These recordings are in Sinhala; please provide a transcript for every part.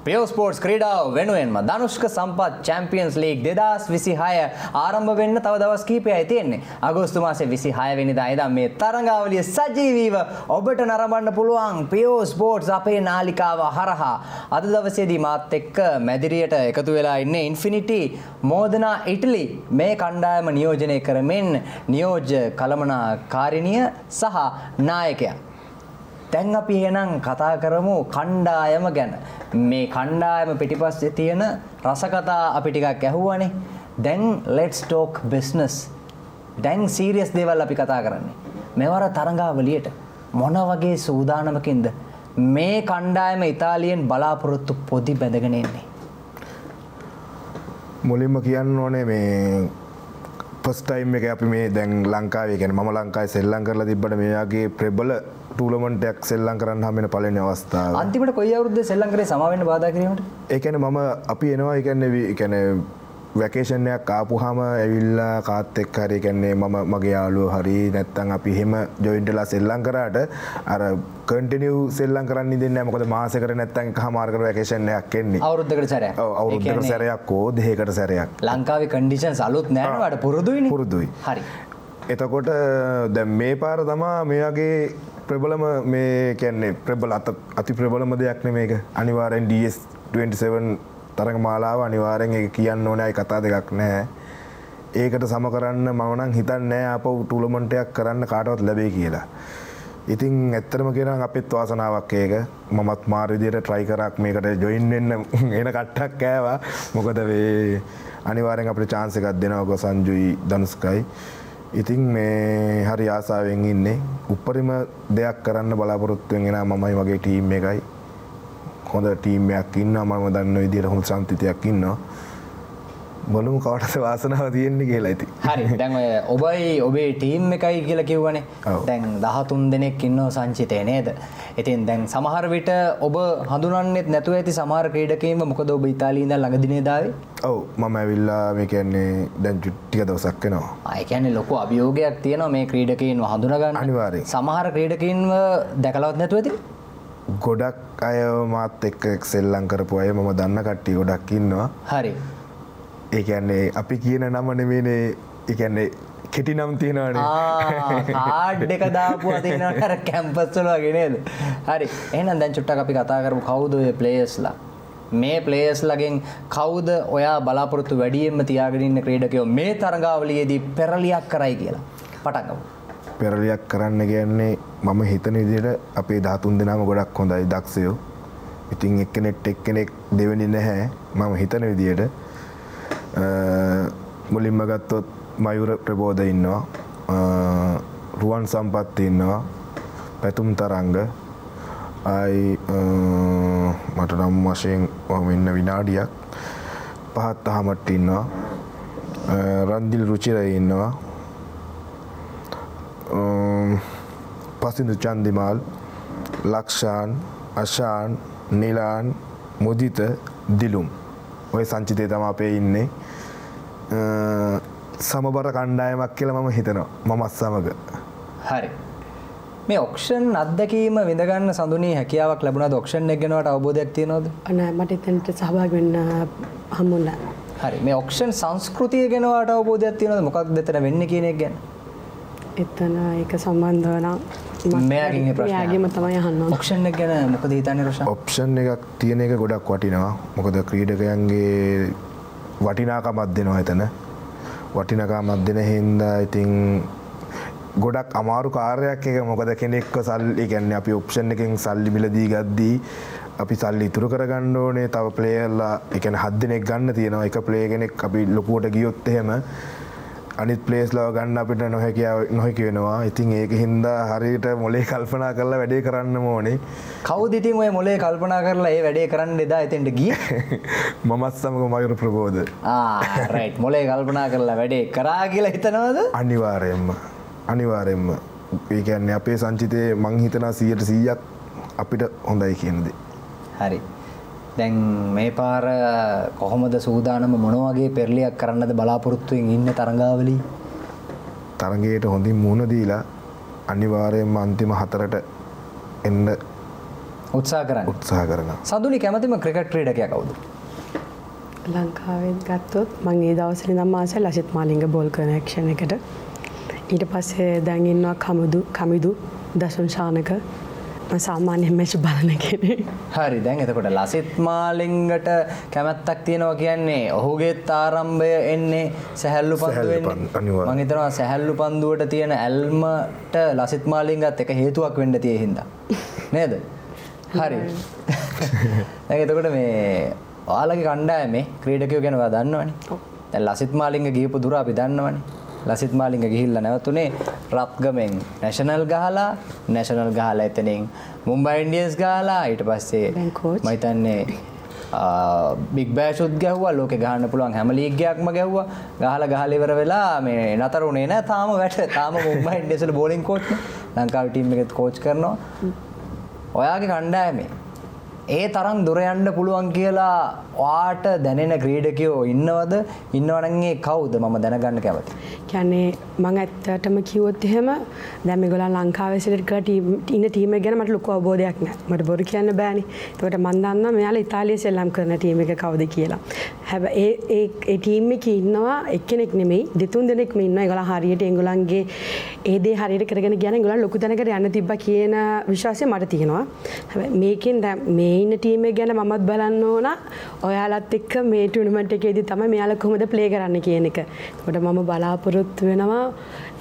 පියෝ ස්පෝර්ට්ස් ක්‍රීඩාව වෙනුවෙන්ම ධනුෂ්ක සම්පත් චැම්පියන්ස් ලීග් 2026 ආරම්භ වෙන්න තව දවස් කිහිපයයි තියෙන්නේ. අගෝස්තු මාසේ 26 වෙනිදා ඉඳන් මේ තරඟාවලිය සජීවීව ඔබට නරඹන්න පුළුවන් පියෝ ස්පෝර්ට්ස් අපේ නාලිකාව හරහා. අද දවසේදී මාත් එක්ක මැදිරියට එකතු වෙලා ඉන්නේ ඉන්ෆිනිටි මෝදනා ඉටලි මේ කණ්ඩායම නියෝජනය කරමින් නියෝජ්‍ය කළමනාකාරිනිය සහ නායකයා. දැන් අපි එහෙනම් කතා කරමු කණ්ඩායම ගැන. මේ කණ්ඩායම පිටිපස්සේ තියෙන රසකතා අපි ටිකක් ඇහුවානේ. දැන් let's talk business. දැන් සීරියස් දේවල් අපි කතා කරන්නේ. මෙවර තරඟාවලියට මොන වගේ සූදානමකින්ද මේ කණ්ඩායම ඉතාලියෙන් බලාපොරොත්තු පොදි බැඳගෙන ඉන්නේ? මුලින්ම කියන්න ඕනේ මේ ෆස්ට් ටයිම් එක අපි මේ දැන් ලංකාවේ කියන්නේ මම ලංකාවේ සෙල්ලම් කරලා තිබ්බට මේ වගේ ප්‍රබල ටූර්නමන්ට් එකක් සෙල්ලම් කරන්න හැම වෙන පළවෙනි අවස්ථාව. අන්තිමට කොයි අවුරුද්දේ සෙල්ලම් කරේ සමා වෙන්න බාධා කිරීමට? ඒ කියන්නේ අපි එනවා ඒ කියන්නේ වැකේෂන් එකක් ආපුවාම ඇවිල්ලා කාත් එක්ක හරි කියන්නේ මගේ යාළුවෝ හරි නැත්තම් අපි එහෙම ජොයින්ට් වෙලා සෙල්ලම් කරාට අර කන්ටිනියු සෙල්ලම් කරන්න දෙන්නේ නැහැ. මොකද මාසෙකට නැත්තම් එකමාරකට වැකේෂන් එකක් එන්නේ. අවුරුද්දකට සැරයක්. ඔව් අවුරුද්දකට සැරයක් හෝ දෙකකට සැරයක්. ලංකාවේ කන්ඩිෂන්ස් අලුත් නැහැ නේද? පුරුදුයිනේ. පුරුදුයි. හරි. එතකොට දැන් මේ පාර තමයි මේ වගේ ප්‍රබලම මේ කියන්නේ ප්‍රබල අති ප්‍රබලම දෙයක් නේ මේක. අනිවාර්යෙන් DS27 තරඟ මාලාව අනිවාර්යෙන් ඒක කියන්න ඕනේ. අය කතා දෙකක් නැහැ. ඒකට සම කරන්න මම නම් හිතන්නේ නැහැ ආපහු ටූර්නමන්ට් එකක් කරන්න කාටවත් ලැබෙයි කියලා. ඉතින් ඇත්තටම කියනවා අපිත් වාසනාවක් ඒක. මමත් මාර විදියට try කරා මේකට join වෙන්න එන කට්ටක් කෑවා. මොකද මේ අනිවාර්යෙන් අපිට chance එකක් දෙනවා සංජුයි ධනුෂ්කයි. ඉතින් මේ හරි ආසාවෙන් ඉන්නේ. උපරිම දෙයක් කරන්න බලාපොරොත්තු වෙන මමයි වගේ ටීම් එකයි. හොඳ ටීම් එකක් ඉන්නවා. මම දන්න විදිහට හොඳ සම්පතියක් ඉන්නවා. බලමු කාටද වාසනාව තියෙන්නේ කියලා ඉතින්. හරි. දැන් ඔය ඔබයි ඔබේ ටීම් එකයි කියලා කිව්වනේ. දැන් 13 දෙනෙක් ඉන්නවා සංචිතේ නේද? ඉතින් දැන් සමහර විට ඔබ හඳුනන්නෙත් නැතුව ඇති සමහර ක්‍රීඩකයින්ව මොකද ඔබ ඉතාලියේ ඉඳන් ළඟදී නේද ආවේ? ඔව් මම ඇවිල්ලා මේ කියන්නේ දැන් ටික දවසක් වෙනවා. ඒ කියන්නේ ලොකු අභියෝගයක් තියෙනවා මේ ක්‍රීඩකයින්ව හඳුනගන්න. අනිවාර්යෙන්. සමහර ක්‍රීඩකයින්ව දැකලවත් නැතුව ඇති? ගොඩක් අය මාත් එක්ක සෙල්ලම් කරපු අය මම දන්න කට්ටිය ගොඩක් ඉන්නවා. හරි. ඒ කියන්නේ අපි කියන නම නෙමෙයිනේ. ඒ කියන්නේ කෙටි නම් තියෙනවානේ. කාඩ් එක දාපුවා තියෙනවා අර කැම්පස් වල වගේ නේද? හරි. එහෙනම් දැන් චුට්ටක් අපි කතා කරමු කවුද ඔය ප්ලේයර්ස්ලා? මේ ප්ලේයර්ස්ලාගෙන් කවුද ඔයා බලාපොරොත්තු වැඩියෙන්ම තියාගෙන ඉන්න ක්‍රීඩකයෝ මේ තරඟාවලියේදී පෙරලියක් කරයි කියලා? පටන් ගමු. පෙරලියක් කරන්න කියන්නේ මම හිතන විදිහට අපේ 13 දෙනාම ගොඩක් හොඳයි දක්ෂයෝ. ඉතින් එක්කෙනෙක් දෙවෙනි නැහැ මම හිතන විදිහට. මුලින්ම ගත්තොත් මයුර ප්‍රබෝධ ඉන්නවා. රුවන් සම්පත් ඉන්නවා. පැතුම් තරංග මට නම් වශයෙන් ඉන්න විනාඩියක් 5ක් 10ක් ඉන්නවා. රන්දිල් රුචිර ඉන්නවා. පසින්දු චන්දිමාල් ලක්ෂාන් අශාන් නිලාන් මුදිත දිලුම් ඔය සංචිතය තමයි අපේ ඉන්නේ. සමබර කණ්ඩායමක් කියලා මම හිතනවා මමත් සමග. හරි. මේ ඔක්ෂන් අත්දැකීම විඳගන්න සඳුනී හැකියාවක් ලැබුණාද? ඔක්ෂන් එක ගැනවට අවබෝධයක් තියෙනවද? නෑ මට එතනට සහභාගී වෙන්න හම්බුණා. හරි. මේ ඔක්ෂන් සංස්කෘතිය ගැනවට අවබෝධයක් තියෙනවද? මොකක්ද එතන වෙන්නේ කියන එක ගැන? එතන ඒක සම්බන්ධව නම් මෙයාගෙන් ප්‍රශ්නයක්. මෙයාගෙම තමයි අහන්න ඕන. ඔක්ෂන් එක ගැන මොකද හිතන්නේ රොෂන්? ඔප්ෂන් එකක් තියෙන එක ගොඩක් වටිනවා. මොකද ක්‍රීඩකයන්ගේ වටිනාකමක් දෙනවා එතන. වටිනාකමක් දෙන හින්දා ඉතින් ගොඩක් අමාරු කාර්යයක් එක. මොකද කෙනෙක්ව සල්ලි කියන්නේ අපි ඔප්ෂන් එකෙන් සල්ලි මිලදී ගද්දී අපි සල්ලි ඉතුරු කරගන්න ඕනේ. තව ප්ලේයර්ලා ඒ කියන්නේ 7 දෙනෙක් ගන්න තියෙනවා. එක ප්ලේයර් කෙනෙක් අපි ලොකුවට ගියොත් එහෙම අනිත් ප්ලේස්ලාව ගන්න අපිට නොහැකි වෙනවා. ඉතින් ඒක හින්දා හරියට මොලේ කල්පනා කරලා වැඩේ කරන්න ඕනේ. කවුද ඉතින් ඔය මොලේ කල්පනා කරලා ඒ වැඩේ කරන්න එදා එතෙන්ට ගියේ? මමත් සමග මයුර ප්‍රබෝධ. රයිට්. මොලේ කල්පනා කරලා වැඩේ කරා කියලා හිතනවද? අනිවාර්යෙන්ම. ඒ කියන්නේ අපේ සංචිතේ මං හිතනවා 100% අපිට හොඳයි කියන දේ. හරි. දැන් මේ පාර කොහොමද සූදානම මොන වගේ පෙරලියක් කරන්නද බලාපොරොත්තුෙන් ඉන්නේ තරඟාවලිය? තරඟයට හොඳින් මුහුණ දීලා අනිවාර්යයෙන්ම අන්තිම 4ට එන්න උත්සාහ කරන්න. උත්සාහ කරනවා. සඳුනි කැමතිම ක්‍රිකට් ක්‍රීඩකයා කවුද? ලංකාවෙත් ගත්තොත් මං ඒ දවස්වල ඉඳන් ආසයි ලසිත් මාලිංග බෝල් කරන ඇක්ෂන් එකට. ඊට පස්සේ දැන් ඉන්නවා කමිදු දසුන් ශානක. මම සාමාන්‍යයෙන් මැච් බලන කෙනෙක්. හරි දැන් එතකොට ලසිත් මාලිංගට කැමැත්තක් තියෙනවා කියන්නේ ඔහුගේත් ආරම්භය එන්නේ සැහැල්ලු පන්දුවෙන්. අනිවාර්යයෙන්. මම හිතනවා සැහැල්ලු පන්දුවට තියෙන ඇල්මට ලසිත් මාලිංගත් එක හේතුවක් වෙන්න තියෙයි හින්දා. නේද? හරි. දැන් එතකොට මේ ඔයාලගේ කණ්ඩායමේ ක්‍රීඩකයෝ ගැන ඔයා දන්නවනේ. දැන් ලසිත් මාලිංග ගිහපු දුර අපි දන්නවනේ. ලසිත් මාලිංග ගිහිල්ලා නැවතුනේ රත්ගමෙන් නැෂනල් ගහලා එතනින් මුම්බයි ඉන්ඩියන්ස් ගහලා ඊට පස්සේ දැන් coach. මම හිතන්නේ බිග් බෑෂ් උත් ගැහුවා ලෝකේ ගහන්න පුළුවන් හැම ලීග් එකක්ම ගැහුවා ගහලා ඉවර වෙලා මේ නතර උනේ නැහැ තාම මුම්බයි ඉන්ඩියන්ස් වල බෝලිංగ్ කෝච් නේ ලංකාවේ ටීම් එකෙත් කෝච් කරනවා ඔයාගේ කණ්ඩායමේ ඒ තරම් දුර යන්න පුළුවන් කියලා ඔයාට දැනෙන ක්‍රීඩකයෝ ඉන්නවද ඉන්නවනම් ඒ කවුද මම දැනගන්න කැමතියි. කියන්නේ මම ඇත්තටම කිව්වොත් එහෙම දැන් මේගොල්ලන් ලංකාවේ සිට කරලා ඉන්න ටීම් එක ගැන මට ලොකු අවබෝධයක් නැහැ. මට බොරු කියන්න බෑනේ. ඒකට මම දන්නවා මෙයාලා ඉතාලියේ සෙල්ලම් කරන ටීම් එක කවුද කියලා. හැබැයි ඒ ටීම් එකේ ඉන්නවා එක්කෙනෙක් නෙමෙයි දෙතුන් දෙනෙක්ම ඉන්නවා. ඒගොල්ලන් හරියට ඒගොල්ලන්ගේ ඒ දේ හරියට කරගෙන ගියාම ඒගොල්ලන් ලොකු තැනකට යන්න තිබ්බා කියන විශ්වාසය මට තියෙනවා. හැබැයි මේකෙන් දැන් මේ ඉන්න ටීම් එක ගැන මමත් බලන්න ඕන. ඔයාලත් එක්ක මේ ටූර්නමන්ට් එකේදී තමයි මෙයාලා කොහොමද ප්ලේ කරන්න කියන එක. ඒකට මම බලාපොරොත්තු වෙනවා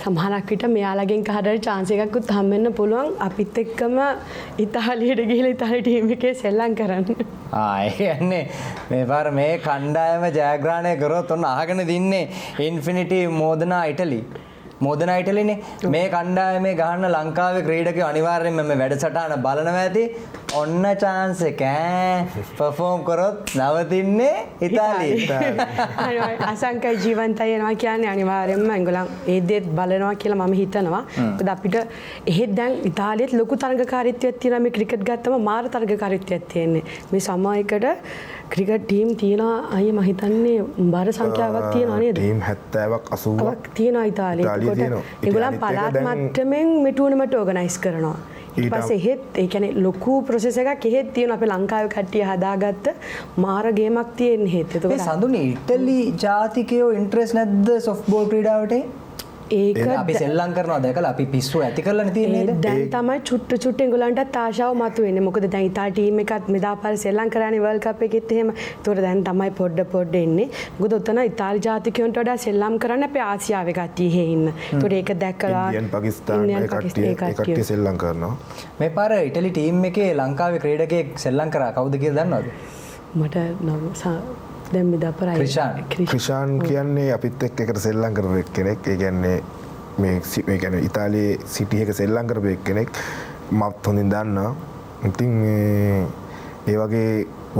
සමහරක් විට මෙයාලගෙන් කාටරි chance එකක්වත් හම් වෙන්න පුළුවන් අපිත් එක්කම ඉතාලියට ගිහලා ඉතාලි ටීම් එකේ සෙල්ලම් කරන්න. ඒ කියන්නේ මේ පාර මේ කණ්ඩායම ජයග්‍රහණය කරොත් ඔන්න අහගෙන දින්නේ ඉන්ෆිනිටි මෝදනා ඉටලි. මෝදනා ඉටලිනේ මේ කණ්ඩායමේ ගහන්න ලංකාවේ ක්‍රීඩකයෝ අනිවාර්යෙන්ම මේ වැඩසටහන බලනවා ඇති. ඔන්න chance එක perform කරොත් නවතින්නේ ඉතාලියේ. අසංකයි ජීවන්තය යනවා කියන්නේ අනිවාර්යෙන්ම ඒගොල්ලන් ඒ දේත් බලනවා කියලා මම හිතනවා. මොකද අපිට එහෙත් දැන් ඉතාලියේත් ලොකු තරඟකාරීත්වයක් තියෙනවා මේ ක්‍රිකට් ගත්තම මාර තරඟකාරීත්වයක් තියෙන්නේ. මේ සමයකට ක්‍රිකට් ටීම් තියෙනවා අයිය මම හිතන්නේ බර සංඛ්‍යාවක් තියෙනවා නේද? ටීම් 70ක් 80ක් තියෙනවා ඉතාලියේ. ඒගොල්ලන් පළාත් මට්ටමින් මේ ටූර්නමන්ට් ඕගනයිස් කරනවා. ඊට පස්සේ එහෙත් ඒ කියන්නේ ලොකු ප්‍රොසෙස් එකක් එහෙත් තියෙනවා අපේ ලංකාවේ කට්ටිය හදාගත්ත මාර ගේමක් තියෙන හේත්. ඒ සඳුනි ඉටලි ජාතිකයෝ ඉන්ට්‍රෙස්ට් නැද්ද සොෆ්ට්බෝල් ක්‍රීඩාවට? ඒක අපි සෙල්ලම් කරනවා දැකලා අපි පිස්සු ඇති කරලානේ තියෙන්නේ නේද? දැන් තමයි චුට්ට එංගලන්ටත් ආශාව මතුවෙන්නේ. මොකද දැන් ඉතාලි ටීම් එකත් මෙදාපාර සෙල්ලම් කරානේ වර්ල්ඩ් කප් එකෙත් එහෙම. ඒතකොට දැන් තමයි පොඩ එන්නේ. මොකද උතන ඉතාලි ජාතිකයන්ට වඩා සෙල්ලම් කරන්න අපේ ආසියාවේ කට්ටිය එහෙ ඉන්න. ඒතකොට ඒක දැක්කලා ඉන්දියන් පාකිස්තාන කට්ටිය සෙල්ලම් කරනවා. මේ පාර ඉටලි ටීම් එකේ ලංකාවේ ක්‍රීඩකයෙක් සෙල්ලම් කරා කවුද කියලා දන්නවද? මට නම් දැන් මෙදාපාර ක්‍රිෂාන් කියන්නේ අපිත් එක්ක සෙල්ලම් කරපු කෙනෙක්. ඒ කියන්නේ මේ කියන්නේ ඉතාලියේ සිටි එක සෙල්ලම් කරපු කෙනෙක් මත් හොඳින් දන්නවා. ඉතින් ඒ වගේ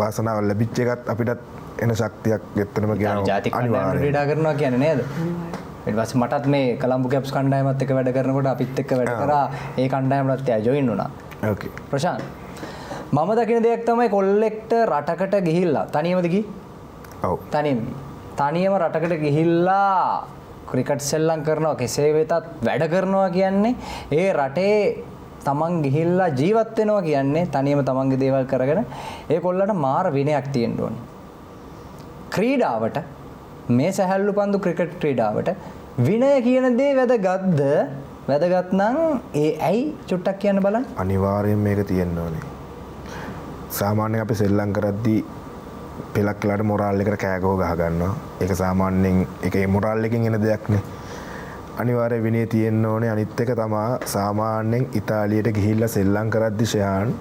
වාසනාවක් ලැබිච්ච එකත් අපිටත් එන ශක්තියක් එක්තරම ගියා අනිවාර්යයෙන් ක්‍රීඩා කරනවා කියන්නේ නේද? ඊට පස්සේ මටත් මේ කොලම්බෝ කැප්ස් කණ්ඩායමත් එක්ක වැඩ කරනකොට අපිත් එක්ක වැඩ කරා ඒ කණ්ඩායමටත් එයා ජොයින් වුණා. ඕකේ. ප්‍රශාන්ත් මම දකින දෙයක් තමයි කොල්ලෙක්ට රටකට ගිහිල්ලා තනියමද ගිහින්? ඔව්. තනියම රටකට ගිහිල්ලා ක්‍රිකට් සෙල්ලම් කරනවා කෙසේ වෙතත් වැඩ කරනවා කියන්නේ ඒ රටේ තමන් ගිහිල්ලා ජීවත් වෙනවා කියන්නේ තනියම තමන්ගේ දේවල් කරගෙන ඒ කොල්ලන්ට මාර විනයක් තියෙන්න ඕනේ. ක්‍රීඩාවට මේ සැහැල්ලු පන්දු ක්‍රිකට් ක්‍රීඩාවට විනය කියන දේ වැදගත්ද? වැදගත් නම් ඒ ඇයි චුට්ටක් කියන්න බලන්න. අනිවාර්යයෙන් මේක තියෙන්න ඕනේ. සාමාන්‍යයෙන් අපි සෙල්ලම් කරද්දී පෙලක් කියලාට මොරාල් එකට කෑගහව ගහ ගන්නවා. ඒක සාමාන්‍යයෙන් ඒකේ මොරාල් එකකින් එන දෙයක් නේ. අනිවාර්ය විනය තියෙන්න ඕනේ. අනිත් එක තමයි සාමාන්‍යයෙන් ඉතාලියට ගිහිල්ලා සෙල්ලම් කරද්දි ෂයාන්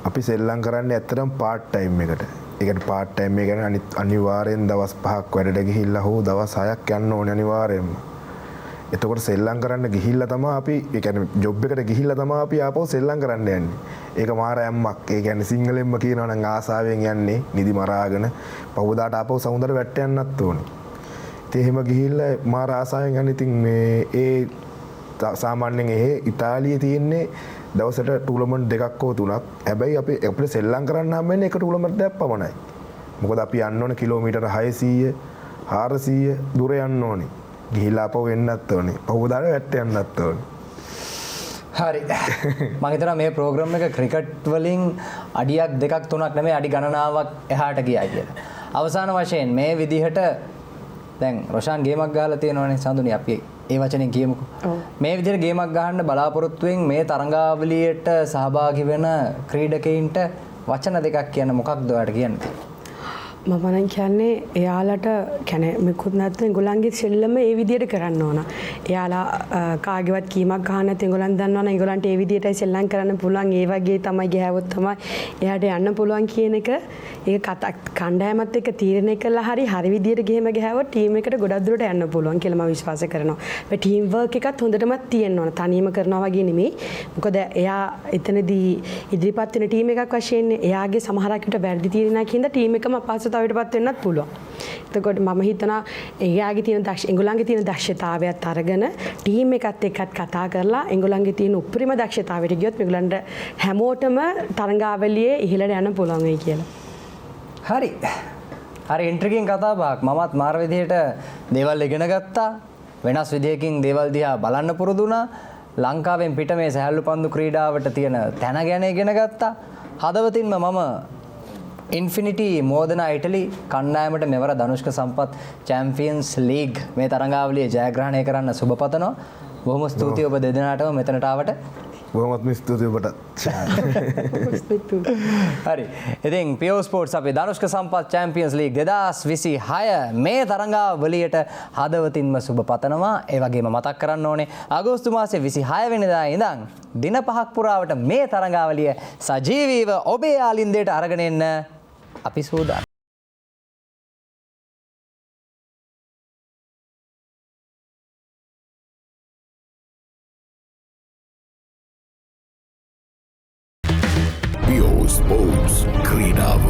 අපි සෙල්ලම් කරන්නේ ඇත්තටම පාර්ට් ටයිම් එකට. ඒකට පාර්ට් ටයිම් එක කියන්නේ අනිවාර්යෙන් දවස් 5ක් වැඩට ගිහිල්ලා හෝ දවස් 6ක් යන්න ඕනේ අනිවාර්යෙන්ම. එතකොට සෙල්ලම් කරන්න ගිහිල්ලා තමයි අපි ඒ කියන්නේ ජොබ් එකට ගිහිල්ලා තමයි අපි ආපහු සෙල්ලම් කරන්න යන්නේ. ඒක මාර ඇම්මක්. ඒ කියන්නේ සිංහලෙන්ම කියනවා නම් ආසාවෙන් යන්නේ නිදි මරාගෙන පහුදාට ආපහු සමුදට වැට්ට යන්නත් ඕනේ. ඉතින් එහෙම ගිහිල්ලා මාර ආසාවෙන් යන්නේ. ඉතින් මේ ඒ සාමාන්‍යයෙන් එහෙ ඉතාලියේ තියෙන්නේ දවසට ටූර්නමන්ට් දෙකක් හෝ තුනක්. හැබැයි අපි අපිට සෙල්ලම් කරන්න හම් වෙන්නේ එක ටූර්නමන්ට් එකක් පමණයි. මොකද අපි යන්න ඕනේ කිලෝමීටර 600 400 දුර යන්න ඕනේ. ගිහිලා අපව වෙන්නත් ඕනේ. පහුදාට වැට්ට යන්නත් ඕනේ. හරි මම හිතනවා මේ ප්‍රෝග්‍රෑම් එක ක්‍රිකට් වලින් අඩියක් දෙකක් තුනක් නෙමෙයි අඩි ගණනාවක් එහාට ගියා කියලා. අවසාන වශයෙන් මේ විදිහට දැන් රොෂාන් ගේමක් ගහලා තියෙනවනේ සඳුනි අපි ඒ වචනේ කියමුකෝ. මේ විදිහට ගේමක් ගහන්න බලාපොරොත්තුෙන් මේ තරඟාවලියට සහභාගී වෙන ක්‍රීඩකයින්ට වචන දෙකක් කියන්න මොකක්ද ඔයාලට කියන්නේ? මම නම් කියන්නේ එයාලට කියන්නේ මෙකුත් නැත්නම් ඒගොල්ලන්ගේ සෙල්ලම ඒ විදිහට කරන්න ඕන. එයාලා කාගේවත් කීමක් ගන්න නැත්නම් ඒගොල්ලන් දන්නවනේ ඒගොල්ලන්ට ඒ විදිහටයි සෙල්ලම් කරන්න පුළුවන්. ඒ වගේ තමයි ගෑවොත් තමයි එයාට යන්න පුළුවන් කියන එක ඒක කණ්ඩායමත් එක්ක තීරණය කළා හරි විදිහට ගෙහෙම ගෑවොත් ටීම් එකට ගොඩක් දුරට යන්න පුළුවන් කියලා මම විශ්වාස කරනවා. ඒ ටීම් වර්ක් එකත් හොඳටම තියෙන්න ඕන. තනියම කරනවා වගේ නෙමෙයි. මොකද එයා එතනදී ඉදිරිපත් වෙන ටීම් එකක් වශයෙන් එයාගේ සමහරක් විට වැරදි තීරණයක් හින්දා ටීම් එකම අපහසුතාවයටපත් වෙන්නත් පුළුවන්. එතකොට මම හිතනවා එයාගේ තියෙන එංගොල්ලන්ගේ තියෙන දක්ෂතාවයත් අරගෙන ටීම් එකත් එක්කත් කතා කරලා එංගොල්ලන්ගේ තියෙන උපරිම දක්ෂතාවයට ගියොත් මේගොල්ලන්ට හැමෝටම තරඟාවලියේ ඉහළට යන්න පුළුවන් වෙයි කියලා. හරි. හරි ඉන්ට්‍රිගින් කතා බහක්. මමත් මාර විදිහට දේවල් ඉගෙන ගත්තා. වෙනස් විදිහකින් දේවල් දිහා බලන්න පුරුදු වුණා. ලංකාවෙන් පිට මේ සහැල්ලු පන්දු ක්‍රීඩාවට තියෙන තැන ගැන ඉගෙන ගත්තා. හදවතින්ම මම ඉන්ෆිනිටි මෝදනා ඉටලි කණ්ඩායමට මෙවර ධනුෂ්ක සම්පත් චැම්පියන්ස් ලීග් මේ තරඟාවලිය ජයග්‍රහණය කරන්න සුබ පතනවා. බොහොම ස්තුතියි ඔබ දෙදෙනාටම මෙතනට ආවට. බොහොමත්ම ස්තුතියි ඔබට. හරි. ඉතින් පියෝ ස්පෝර්ට්ස් අපේ ධනුෂ්ක සම්පත් චැම්පියන්ස් ලීග් 2026 මේ තරඟාවලියට හදවතින්ම සුබ පතනවා. ඒ වගේම මතක් කරන්න ඕනේ අගෝස්තු මාසයේ 26 වෙනිදා ඉඳන් දින 5ක් පුරාවට මේ තරඟාවලිය සජීවීව ඔබේ ආලින්දයට අරගෙන එන්න අපි සූදානම්. Pure Sports Creed of